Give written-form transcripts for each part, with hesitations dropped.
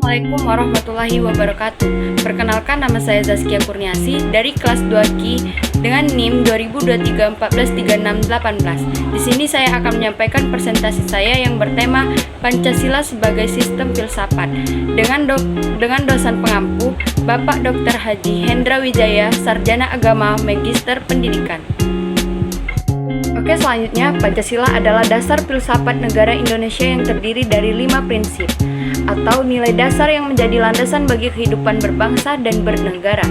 Assalamualaikum warahmatullahi wabarakatuh. Perkenalkan, nama saya Zaskia Kurniasi dari kelas 2Q dengan NIM 2023143618. Di sini saya akan menyampaikan presentasi saya yang bertema Pancasila sebagai Sistem Filsafat dengan dosen pengampu Bapak Dr. Haji Hendra Wijaya, Sarjana Agama Magister Pendidikan. Oke, selanjutnya Pancasila adalah dasar filsafat negara Indonesia yang terdiri dari 5 prinsip atau nilai dasar yang menjadi landasan bagi kehidupan berbangsa dan bernegara.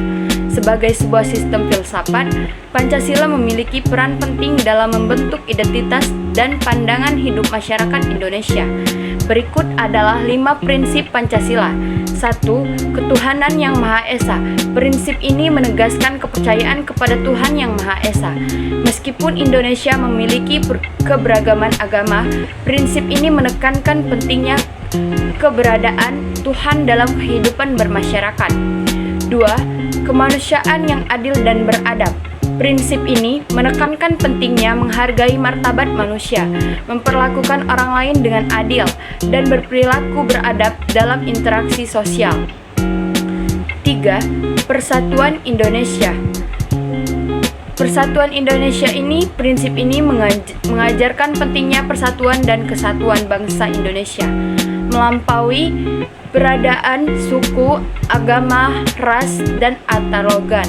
Sebagai sebuah sistem filsafat, Pancasila memiliki peran penting dalam membentuk identitas dan pandangan hidup masyarakat Indonesia. Berikut adalah 5 prinsip Pancasila. 1. Ketuhanan yang Maha Esa. Prinsip ini menegaskan kepercayaan kepada Tuhan yang Maha Esa. Meskipun Indonesia memiliki keberagaman agama, prinsip ini menekankan pentingnya keberadaan Tuhan dalam kehidupan bermasyarakat. 2. Kemanusiaan yang adil dan beradab. Prinsip ini menekankan pentingnya menghargai martabat manusia, memperlakukan orang lain dengan adil, dan berperilaku beradab dalam interaksi sosial. 3. Persatuan Indonesia. Persatuan Indonesia ini, prinsip ini mengajarkan pentingnya persatuan dan kesatuan bangsa Indonesia, melampaui perbedaan suku, agama, ras, dan antarogan.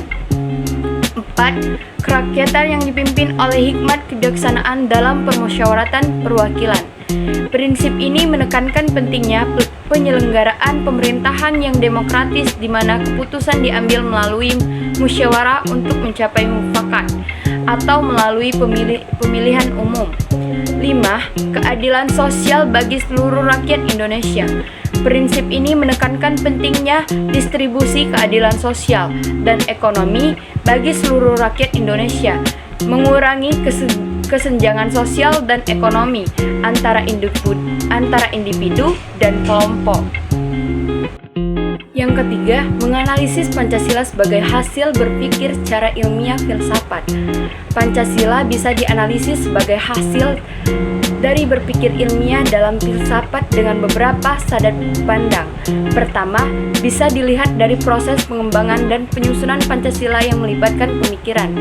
4. Kerakyatan yang dipimpin oleh hikmat kebijaksanaan dalam permusyawaratan perwakilan. Prinsip ini menekankan pentingnya penyelenggaraan pemerintahan yang demokratis di mana keputusan diambil melalui musyawarah untuk mencapai mufakat atau melalui pemilihan umum. 5. Keadilan sosial bagi seluruh rakyat Indonesia. Prinsip ini menekankan pentingnya distribusi keadilan sosial dan ekonomi bagi seluruh rakyat Indonesia, mengurangi kesenjangan sosial dan ekonomi antara individu dan kelompok. Yang ketiga, menganalisis Pancasila sebagai hasil berpikir secara ilmiah filsafat. Pancasila bisa dianalisis sebagai hasil dari berpikir ilmiah dalam filsafat dengan beberapa sudut pandang. Pertama, bisa dilihat dari proses pengembangan dan penyusunan Pancasila yang melibatkan pemikiran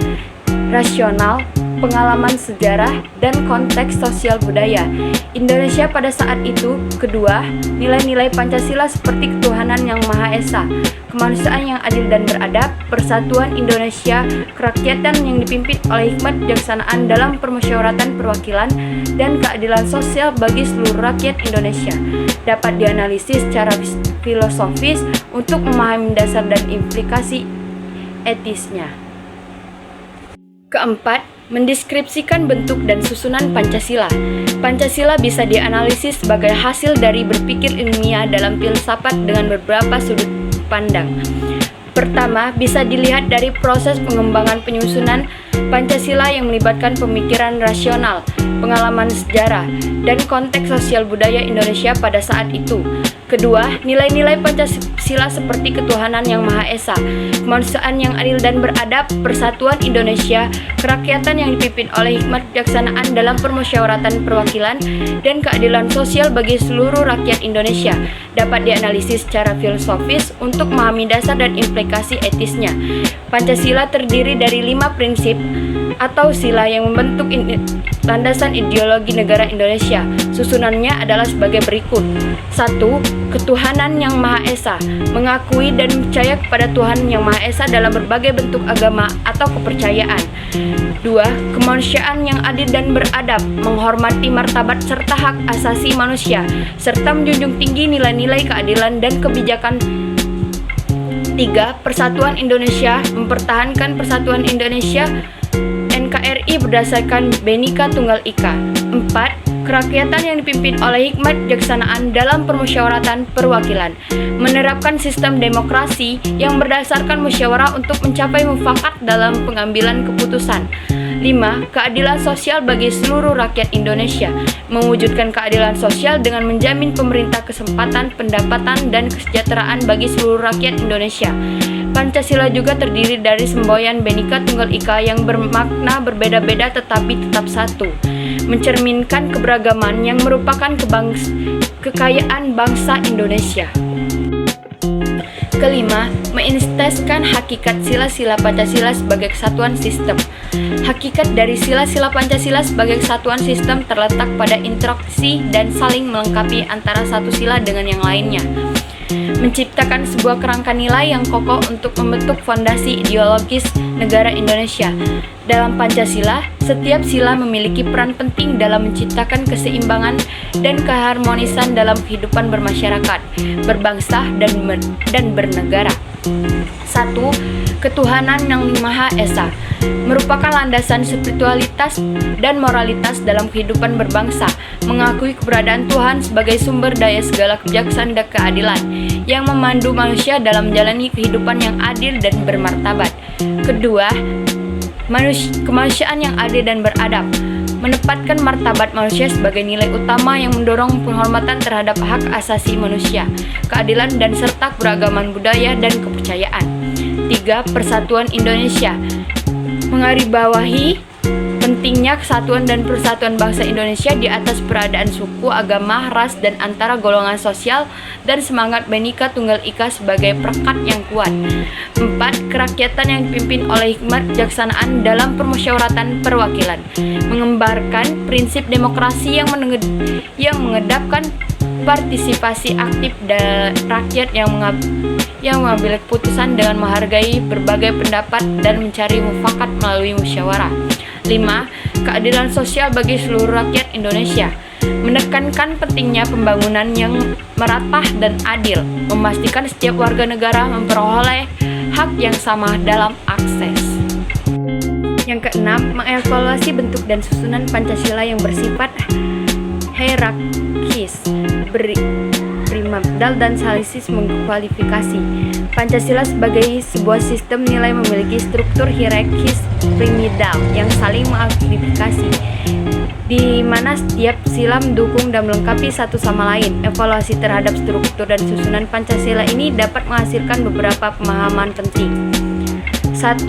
rasional, pengalaman sejarah, dan konteks sosial budaya Indonesia pada saat itu. Kedua, nilai-nilai Pancasila seperti ketuhanan yang Maha Esa, kemanusiaan yang adil dan beradab, persatuan Indonesia, kerakyatan yang dipimpin oleh hikmat kebijaksanaan dalam permusyawaratan perwakilan, dan keadilan sosial bagi seluruh rakyat Indonesia dapat dianalisis secara filosofis untuk memahami dasar dan implikasi etisnya. Keempat, mendeskripsikan bentuk dan susunan Pancasila. Pancasila bisa dianalisis sebagai hasil dari berpikir ilmiah dalam filsafat dengan beberapa sudut pandang. Pertama, bisa dilihat dari proses pengembangan penyusunan Pancasila yang melibatkan pemikiran rasional, pengalaman sejarah, dan konteks sosial budaya Indonesia pada saat itu. Kedua, nilai-nilai Pancasila seperti ketuhanan yang Maha Esa, kemanusiaan yang adil dan beradab, persatuan Indonesia, kerakyatan yang dipimpin oleh hikmat kebijaksanaan dalam permusyawaratan perwakilan, dan keadilan sosial bagi seluruh rakyat Indonesia dapat dianalisis secara filosofis untuk memahami dasar dan implikasi etisnya. Pancasila terdiri dari 5 prinsip atau sila yang membentuk landasan ideologi negara Indonesia. Susunannya adalah sebagai berikut. 1. Ketuhanan yang Maha Esa, mengakui dan percaya kepada Tuhan yang Maha Esa dalam berbagai bentuk agama atau kepercayaan. 2. Kemanusiaan yang adil dan beradab, menghormati martabat serta hak asasi manusia, serta menjunjung tinggi nilai-nilai keadilan dan kebijakan. 3. Persatuan Indonesia, mempertahankan persatuan Indonesia NKRI berdasarkan Bhinneka Tunggal Ika. 4. Kerakyatan yang dipimpin oleh hikmat kebijaksanaan dalam permusyawaratan perwakilan, menerapkan sistem demokrasi yang berdasarkan musyawarah untuk mencapai mufakat dalam pengambilan keputusan. 5. Keadilan sosial bagi seluruh rakyat Indonesia, mewujudkan keadilan sosial dengan menjamin pemerintah kesempatan, pendapatan, dan kesejahteraan bagi seluruh rakyat Indonesia. Pancasila juga terdiri dari semboyan Bhinneka Tunggal Ika yang bermakna berbeda-beda tetapi tetap satu, mencerminkan keberagaman yang merupakan kekayaan bangsa Indonesia. Kelima, mengintegrasikan hakikat sila-sila Pancasila sebagai kesatuan sistem. Hakikat dari sila-sila Pancasila sebagai kesatuan sistem terletak pada interaksi dan saling melengkapi antara satu sila dengan yang lainnya, menciptakan sebuah kerangka nilai yang kokoh untuk membentuk fondasi ideologis negara Indonesia. Dalam Pancasila, setiap sila memiliki peran penting dalam menciptakan keseimbangan dan keharmonisan dalam kehidupan bermasyarakat, berbangsa, dan bernegara. 1. Ketuhanan yang Maha Esa merupakan landasan spiritualitas dan moralitas dalam kehidupan berbangsa, mengakui keberadaan Tuhan sebagai sumber daya segala kebijaksanaan dan keadilan yang memandu manusia dalam menjalani kehidupan yang adil dan bermartabat. Kedua, kemanusiaan yang adil dan beradab menempatkan martabat manusia sebagai nilai utama yang mendorong penghormatan terhadap hak asasi manusia, keadilan dan serta keragaman budaya dan kepercayaan. 3. Persatuan Indonesia mengaribawahi pentingnya kesatuan dan persatuan bangsa Indonesia di atas perbedaan suku, agama, ras, dan antara golongan sosial, dan semangat Bhinneka Tunggal Ika sebagai perekat yang kuat. 4. Kerakyatan yang dipimpin oleh hikmat kebijaksanaan dalam permusyawaratan perwakilan, mengembarkan prinsip demokrasi yang mengedepankan partisipasi aktif dan rakyat yang mengambil keputusan dengan menghargai berbagai pendapat dan mencari mufakat melalui musyawarah. 5. Keadilan sosial bagi seluruh rakyat Indonesia, menekankan pentingnya pembangunan yang merata dan adil, memastikan setiap warga negara memperoleh hak yang sama dalam akses. Yang keenam, mengevaluasi bentuk dan susunan Pancasila yang bersifat hierarkis, piramidal dan salisis mengkualifikasi. Pancasila sebagai sebuah sistem nilai memiliki struktur hierarkis piramidal yang saling mengkualifikasi, di mana setiap sila mendukung dan melengkapi satu sama lain. Evaluasi terhadap struktur dan susunan Pancasila ini dapat menghasilkan beberapa pemahaman penting. 1.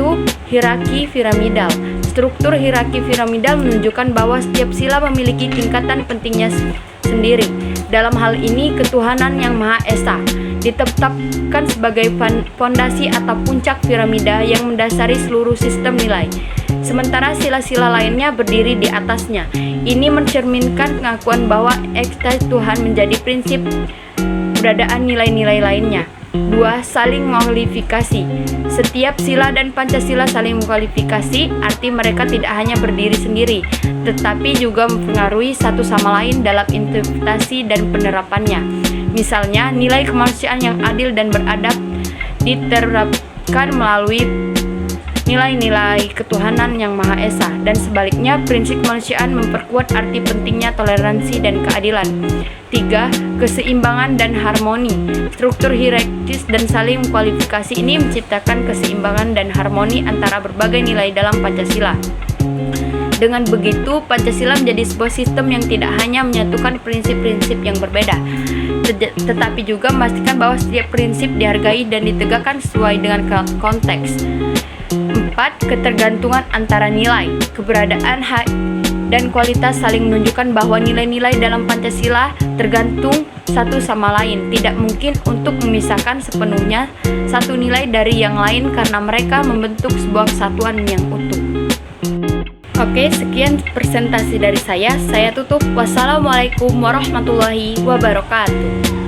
Hierarki piramidal. Struktur hierarki piramidal menunjukkan bahwa setiap sila memiliki tingkatan pentingnya sendiri. Dalam hal ini, ketuhanan yang Maha Esa ditetapkan sebagai fondasi atau puncak piramida yang mendasari seluruh sistem nilai, sementara sila-sila lainnya berdiri di atasnya. Ini mencerminkan pengakuan bahwa eksistensi Tuhan menjadi prinsip keberadaan nilai-nilai lainnya. 2. Saling mengualifikasi. Setiap sila dan Pancasila saling mengualifikasi, arti mereka tidak hanya berdiri sendiri, tetapi juga mempengaruhi satu sama lain dalam interpretasi dan penerapannya. Misalnya, nilai kemanusiaan yang adil dan beradab diterapkan melalui nilai-nilai ketuhanan yang Maha Esa, dan sebaliknya prinsip kemanusiaan memperkuat arti pentingnya toleransi dan keadilan. 3. Keseimbangan dan harmoni. Struktur hierarkis dan saling kualifikasi ini menciptakan keseimbangan dan harmoni antara berbagai nilai dalam Pancasila. Dengan begitu, Pancasila menjadi sebuah sistem yang tidak hanya menyatukan prinsip-prinsip yang berbeda, tetapi juga memastikan bahwa setiap prinsip dihargai dan ditegakkan sesuai dengan konteks. 4. Ketergantungan antara nilai, keberadaan, hak, dan kualitas saling menunjukkan bahwa nilai-nilai dalam Pancasila tergantung satu sama lain. Tidak mungkin untuk memisahkan sepenuhnya satu nilai dari yang lain karena mereka membentuk sebuah kesatuan yang utuh. Oke, sekian presentasi dari saya. Saya tutup. Wassalamualaikum warahmatullahi wabarakatuh.